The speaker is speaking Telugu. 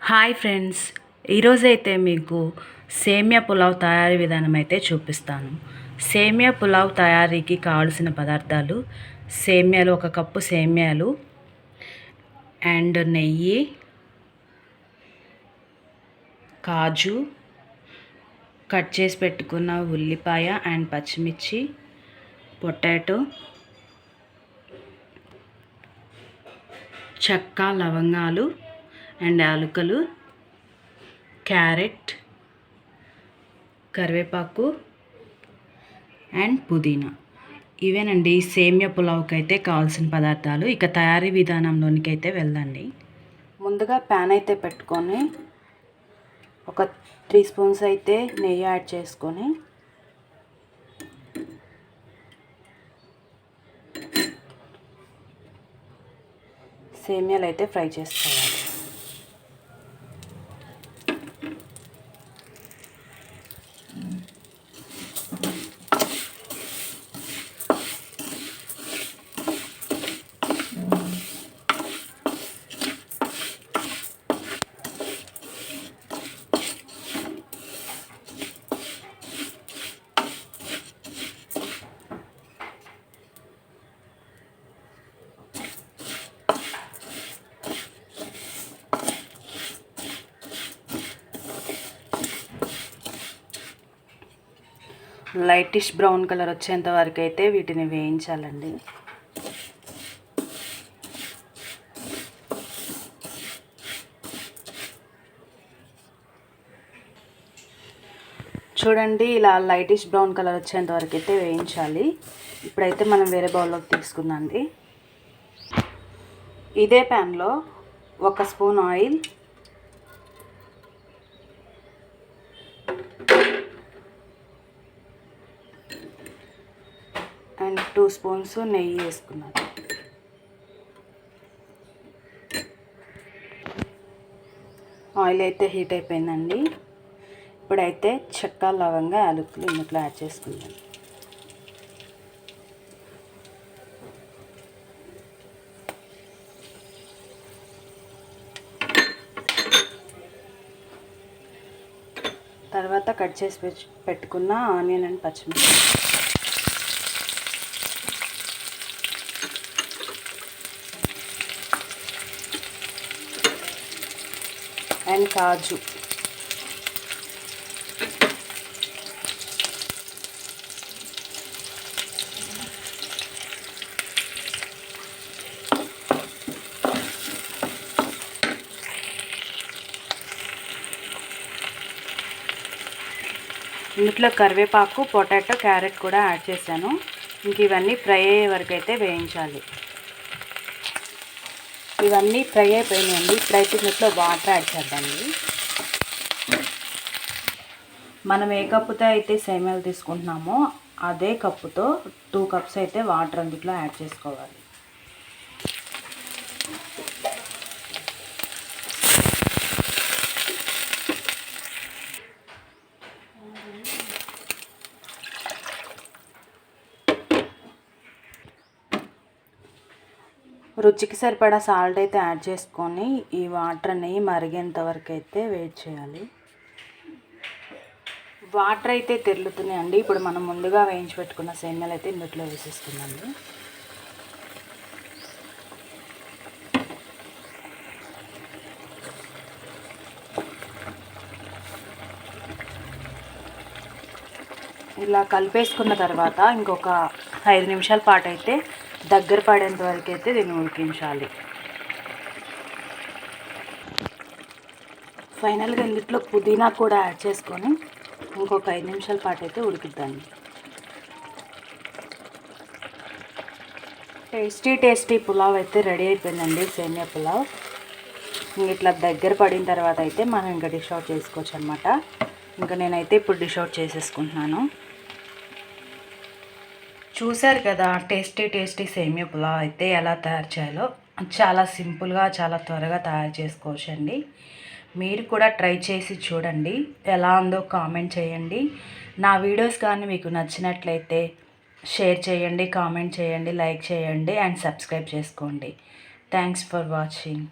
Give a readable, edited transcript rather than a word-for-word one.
హాయ్ ఫ్రెండ్స్, ఈరోజైతే మీకు సేమియా పులావ్ తయారీ విధానం అయితే చూపిస్తాను. సేమియా పులావ్ తయారీకి కావాల్సిన పదార్థాలు: సేమియాలు 1 కప్పు సేమియాలు అండ్ నెయ్యి, కాజు, కట్ చేసి పెట్టుకున్న ఉల్లిపాయ అండ్ పచ్చిమిర్చి, పొటాటో, చెక్క, లవంగాలు అండ్ యాలకులు, క్యారెట్, కరివేపాకు అండ్ పుదీనా. ఇవేనండి సేమియా పులావ్కి అయితే కావాల్సిన పదార్థాలు. ఇక తయారీ విధానంలోనికి అయితే వెళ్దండి. ముందుగా ప్యాన్ అయితే పెట్టుకొని ఒక 3 స్పూన్స్ అయితే నెయ్యి యాడ్ చేసుకొని సేమియాలు అయితే ఫ్రై చేసుకోవాలి. లైటిష్ బ్రౌన్ కలర్ వచ్చేంత వరకు అయితే వీటిని వేయించాలండి. చూడండి, ఇలా లైటిష్ బ్రౌన్ కలర్ వచ్చేంత వరకు అయితే వేయించాలి. ఇప్పుడైతే మనం వేరే బౌల్లోకి తీసుకుందాండి. ఇదే ప్యాన్లో 1 స్పూన్ ఆయిల్, అండ్ 2 స్పూన్స్ నెయ్యి వేసుకున్నాను. ఆయిల్ అయితే హీట్ అయిపోయిందండి. ఇప్పుడైతే చెక్క, లవంగా, యాలకులు ఇందులో యాడ్ చేసుకుందాం. తర్వాత కట్ చేసి పెట్టుకున్న ఆనియన్ అండ్ పచ్చిమిర్చి, అండ్ కాజు, ఇందులో కరివేపాకు, పొటాటో, క్యారెట్ కూడా యాడ్ చేశాను. ఇంక ఇవన్నీ ఫ్రై అయ్యే వరకు అయితే వేయించాలి. ఇవన్నీ ఫ్రై అయిపోయినాయండి. ఇప్పుడైతే ఇందులో వాటర్ యాడ్ చేద్దామండి. మనం ఏ కప్పుతో అయితే సేమియాలు తీసుకుంటున్నామో అదే కప్పుతో 2 కప్స్ అయితే వాటర్ అందులో యాడ్ చేసుకోవాలి. రుచికి సరిపడా సాల్ట్ అయితే యాడ్ చేసుకొని ఈ వాటర్ అనేవి మరిగేంత వరకు అయితే వెయిట్ చేయాలి. వాటర్ అయితే తెరులుతున్నాయండి. ఇప్పుడు మనం ముందుగా వేయించి పెట్టుకున్న సేమియాలు అయితే ఇందులో వేసేసుకుందామండి. ఇలా కలిపేసుకున్న తర్వాత ఇంకొక 5 నిమిషాల పాటు అయితే దగ్గర పడేంత వరకు అయితే దీన్ని ఉడికించాలి. ఫైనల్గా ఇందులో పుదీనా కూడా యాడ్ చేసుకొని ఇంకొక 5 నిమిషాల పాటు అయితే ఉడికిద్దాండి. టేస్టీ పులావ్ అయితే రెడీ అయిపోయిందండి. సేమియా పులావ్ ఇట్లా దగ్గర పడిన తర్వాత అయితే మనం ఇంకా డిష్ అవుట్ చేసుకోవచ్చు అనమాట. ఇంకా నేనైతే ఇప్పుడు డిష్ అవుట్ చేసేసుకుంటున్నాను. చూశారు కదా, టేస్టీ సేమియా పులావ్ అయితే ఎలా తయారు చేయాలో. చాలా సింపుల్గా, చాలా త్వరగా తయారు చేసుకోవచ్చండి. మీరు కూడా ట్రై చేసి చూడండి. ఎలా ఉందో కామెంట్ చేయండి. నా వీడియోస్ కానీ మీకు నచ్చినట్లయితే షేర్ చేయండి, కామెంట్ చేయండి, లైక్ చేయండి అండ్ సబ్స్క్రైబ్ చేసుకోండి. Thanks for watching.